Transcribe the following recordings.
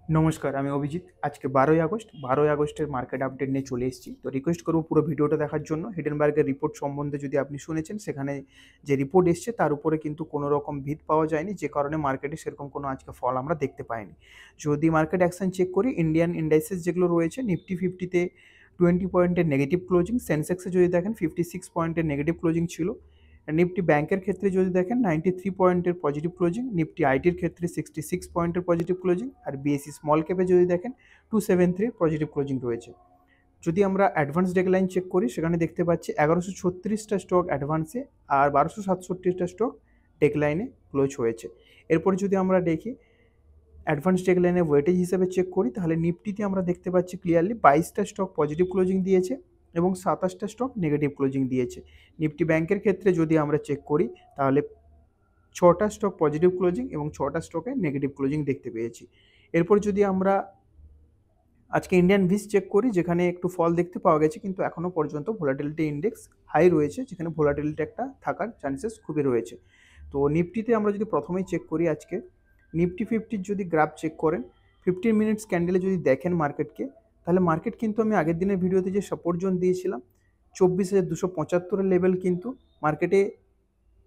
নমস্কার, আমি অভিজিৎ। আজকে 12ই আগস্টের মার্কেট আপডেট নিয়ে চলে এসেছি। তো রিকোয়েস্ট করব পুরো ভিডিওটা দেখার জন্য। হিডেনবার্গের রিপোর্ট সম্বন্ধে যদি আপনি শুনেছেন, সেখানে যে রিপোর্ট এসছে তার উপরে কিন্তু কোনো রকম ভিত পাওয়া যায়নি, যে কারণে মার্কেটে সেরকম কোনো আজকে ফল আমরা দেখতে পাইনি। যদি মার্কেট অ্যাকশন চেক করি, ইন্ডিয়ান ইন্ডাইসেস যেগুলো রয়েছে, নিফটি 50-তে 20 পয়েন্টের নেগেটিভ ক্লোজিং, সেন্সেক্সে যদি দেখেন 56 পয়েন্টের নেগেটিভ ক্লোজিং ছিল। নিফটি ব্যাংকের ক্ষেত্রে যদি দেখেন 93 পয়েন্টের পজিটিভ ক্লোজিং, নিফটি আইটির ক্ষেত্রে 66 পয়েন্টের পজিটিভ ক্লোজিং, আর বিএসসি স্মল ক্যাপে যদি দেখেন 273 পজিটিভ ক্লোজিং রয়েছে। যদি আমরা অ্যাডভান্স ডেকলাইন চেক করি, সেখানে দেখতে পাচ্ছি 1136টা স্টক অ্যাডভান্সে আর 1267টা স্টক ডেকলাইনে ক্লোজ হয়েছে। এরপরে যদি আমরা দেখি অ্যাডভান্স ডেকলাইনের ওয়েটেজ হিসেবে চেক করি, তাহলে নিফটিতে আমরা দেখতে পাচ্ছি ক্লিয়ারলি 22টা স্টক পজিটিভ ক্লোজিং দিয়েছে এবং 27টা স্টক নেগেটিভ ক্লোজিং দিয়েছে। নিফটি ব্যাংকের ক্ষেত্রে যদি আমরা চেক করি, তাহলে 6টা স্টক পজিটিভ ক্লোজিং এবং 6টা স্টকে নেগেটিভ ক্লোজিং দেখতে পেয়েছি। এরপর যদি আমরা আজকে ইন্ডিয়ান ভিস চেক করি, যেখানে একটু ফল দেখতে পাওয়া গেছে, কিন্তু এখনও পর্যন্ত ভোলাটিলিটি ইন্ডেক্স হাই রয়েছে, যেখানে ভোলাটিলিটি একটা থাকার চান্সেস খুবই রয়েছে। তো নিফটিতে আমরা যদি প্রথমেই চেক করি, আজকে নিফটি 50-র যদি গ্রাফ চেক করেন, 15 মিনিটস ক্যান্ডেলে যদি দেখেন মার্কেটকে, তাহলে মার্কেট কিন্তু আমি আগের দিনের ভিডিওতে যে সাপোর্ট জোন দিয়েছিলাম 24,275-এর লেভেল কিন্তু মার্কেটে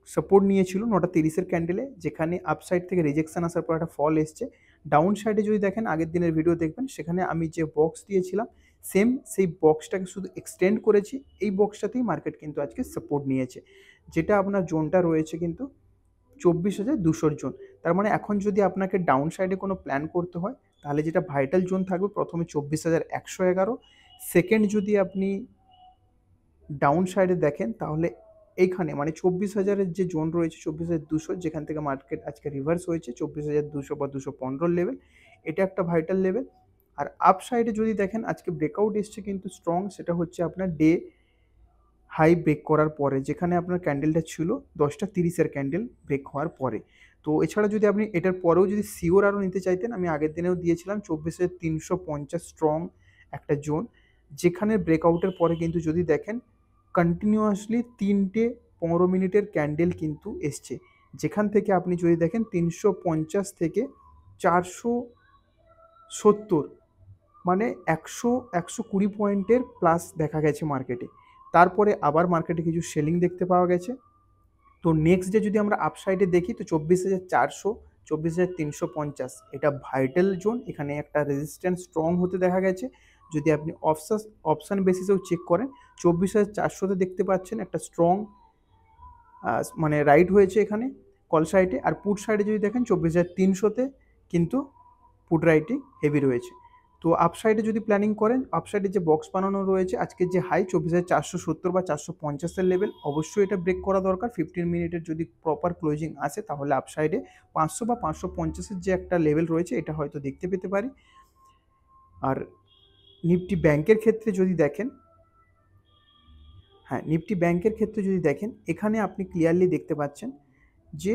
সাপোর্ট নিয়েছিল 9:30-এর ক্যান্ডেলে, যেখানে আপসাইড থেকে রিজেকশন আসার পর একটা ফল এসছে। ডাউন সাইডে যদি দেখেন, আগের দিনের ভিডিও দেখবেন, সেখানে আমি যে বক্স দিয়েছিলাম সেম সেই বক্সটাকে শুধু এক্সটেন্ড করেছি। এই বক্সটাতেই মার্কেট কিন্তু আজকে সাপোর্ট নিয়েছে, যেটা আপনার জোনটা রয়েছে কিন্তু 24,200 জোন। তার মানে এখন যদি আপনাকে ডাউন সাইডে কোনো প্ল্যান করতে হয়, তাহলে যেটা ভাইটাল জোন থাকবে, প্রথমে 24,111। সেকেন্ড যদি আপনি ডাউন সাইডে দেখেন, তাহলে এইখানে মানে 24,000-এর যে জোন রয়েছে 24,200, যেখান থেকে মার্কেট আজকে রিভার্স হয়েছে 24,200 বা 215 লেভেল, এটা একটা ভাইটাল লেভেল। আর আপ সাইডে যদি দেখেন, আজকে ব্রেকআউট এসছে কিন্তু স্ট্রং, সেটা হচ্ছে আপনার ডে হাই ব্রেক করার পরে, যেখানে আপনার ক্যান্ডেলটা ছিল 10:30-এর ক্যান্ডেল ব্রেক হওয়ার পরে। তো এছাড়া যদি আপনি এটার পরেও যদি শিওর আরও নিতে চাইতেন, আমি আগের দিনেও দিয়েছিলাম 24,350 স্ট্রং একটা জোন, যেখানে ব্রেকআউটের পরে কিন্তু যদি দেখেন কন্টিনিউয়াসলি 3টে 15 মিনিটের ক্যান্ডেল কিন্তু এসছে, যেখান থেকে আপনি যদি দেখেন 350 থেকে 470, মানে 120 পয়েন্টের প্লাস দেখা গেছে মার্কেটে। তারপরে আবার মার্কেটে কিছু সেলিং দেখতে পাওয়া গেছে। তো নেক্সট ডে যদি আমরা আপসাইডে দেখি, তো 24,400, 24,350 এটা ভাইটাল জোন, এখানে একটা রেজিস্ট্যান্স স্ট্রং হতে দেখা গেছে। যদি আপনি অপশান বেসিসেও চেক করেন, 24,400-তে দেখতে পাচ্ছেন একটা স্ট্রং মানে রাইট হয়েছে এখানে কল সাইডে। আর পুট সাইডে যদি দেখেন 24,300-তে কিন্তু পুট রাইটিং হেভি রয়েছে। তো আপসাইডে যদি প্ল্যানিং করেন, আপসাইডে যে বক্স বানানো রয়েছে, আজকের যে হাই 24,470 বা 450-এর লেভেল, অবশ্যই এটা ব্রেক করা দরকার। 15 মিনিটের যদি প্রপার ক্লোজিং আসে, তাহলে আপসাইডে 500 বা 550-এর যে একটা লেভেল রয়েছে, এটা হয়তো দেখতে পেতে পারি। আর নিফটি ব্যাংকের ক্ষেত্রে যদি দেখেন, নিফটি ব্যাংকের ক্ষেত্রে যদি দেখেন, এখানে আপনি ক্লিয়ারলি দেখতে পাচ্ছেন যে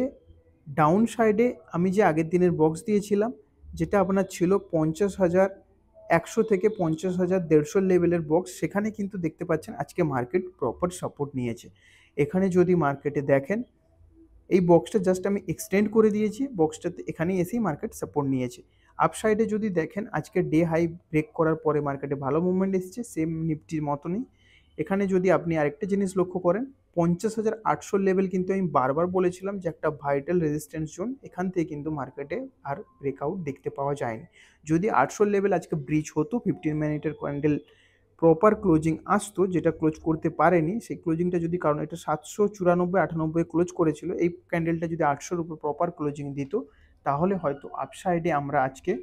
ডাউন সাইডে আমি যে আগের দিনের বক্স দিয়েছিলাম, যেটা আপনার ছিল 50,100 থেকে 50,150 লেভেলের বক্স, সেখানে কিন্তু দেখতে পাচ্ছেন আজকে মার্কেট প্রপার সাপোর্ট নিয়েছে। এখানে যদি মার্কেটে দেখেন, এই বক্সটা জাস্ট আমি এক্সটেন্ড করে দিয়েছি, বক্সটাতে এখানেই এসেই মার্কেট সাপোর্ট নিয়েছে। আপসাইডে যদি দেখেন, আজকে ডে হাই ব্রেক করার পরে মার্কেটে ভালো মুভমেন্ট এসেছে, সেম নিফটির মতনই। এখানে যদি আপনি আরেকটা জিনিস লক্ষ্য করেন, 50,800 লেভেল কিন্তু আমি বারবার বলেছিলাম যে একটা ভাইটাল রেজিস্ট্যান্স জোন, এখান থেকে কিন্তু মার্কেটে আর ব্রেকআউট দেখতে পাওয়া যায়নি। যদি 800 লেভেল আজকে ব্রিজ হতো, 15 মিনিটের ক্যান্ডেল প্রপার ক্লোজিং আসতো, যেটা ক্লোজ করতে পারেনি, সেই ক্লোজিংটা যদি, কারণ এটা 794-98 ক্লোজ করেছিল, এই ক্যান্ডেলটা যদি 800-র উপর প্রপার ক্লোজিং দিত, তাহলে হয়তো আপসাইডে আমরা আজকে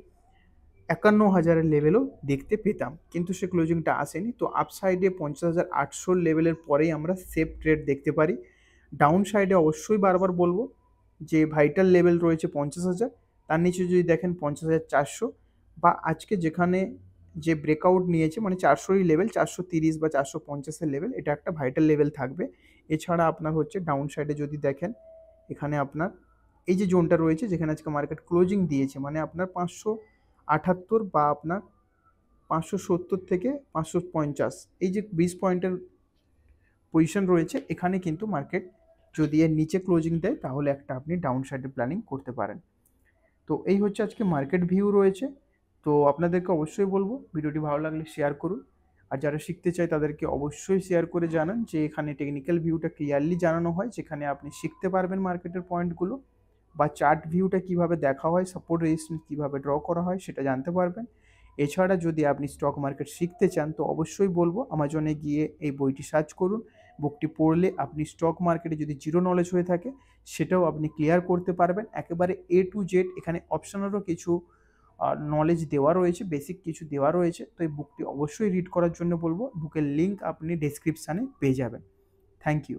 51,000-এর লেভেলও দেখতে পেতাম, কিন্তু সে ক্লোজিংটা আসেনি। তো আপসাইডে 50,800 লেভেলের পরেই আমরা সেফ ট্রেড দেখতে পারি। ডাউন সাইডে অবশ্যই বারবার বলবো যে ভাইটাল লেভেল রয়েছে 50,000, তার নিচে যদি দেখেন 50,400, বা আজকে যেখানে যে ব্রেকআউট নিয়েছে, মানে 400-ই লেভেল, 430 বা 450-এর লেভেল, এটা একটা ভাইটাল লেভেল থাকবে। এছাড়া আপনার হচ্ছে ডাউন সাইডে যদি দেখেন, এখানে আপনার এই যে জোনটা রয়েছে, যেখানে আজকে মার্কেট ক্লোজিং দিয়েছে, মানে আপনার 578 বা আপনার 570 থেকে 550, এই যে 20 পয়েন্টের পজিশন রয়েছে, এখানে কিন্তু মার্কেট যদি এর নিচে ক্লোজিং দেয়, তাহলে একটা আপনি ডাউন সাইডে প্ল্যানিং করতে পারেন। তো এই হচ্ছে আজকে মার্কেট ভিউ রয়েছে। তো আপনাদেরকে অবশ্যই বলবো ভিডিওটি ভালো লাগলে শেয়ার করুন, আর যারা শিখতে চায় তাদেরকে অবশ্যই শেয়ার করে জানান যে এখানে টেকনিক্যাল ভিউটা ক্লিয়ারলি জানানো হয়, যেখানে আপনি শিখতে পারবেন মার্কেটের পয়েন্টগুলো, বা চার্ট ভিউটা কিভাবে দেখা হয়, সাপোর্ট রেজিস্ট্যান্স কীভাবে ড্র করা হয় সেটা জানতে পারবেন। এছাড়া যদি আপনি স্টক মার্কেট শিখতে চান তো অবশ্যই বলবো আমাজনে গিয়ে এই বইটি সার্চ করুন। বুকটি পড়লে আপনি স্টক মার্কেটে যদি জিরো নলেজ হয়ে থাকে সেটাও আপনি ক্লিয়ার করতে পারবেন একেবারে A to Z। এখানে অপশনালও কিছু নলেজ দেওয়া রয়েছে, বেসিক কিছু দেওয়া রয়েছে। তো এই বুকটি অবশ্যই রিড করার জন্য বলবো, বুকের লিঙ্ক আপনি ডেসক্রিপশানে পেয়ে যাবেন। Thank you.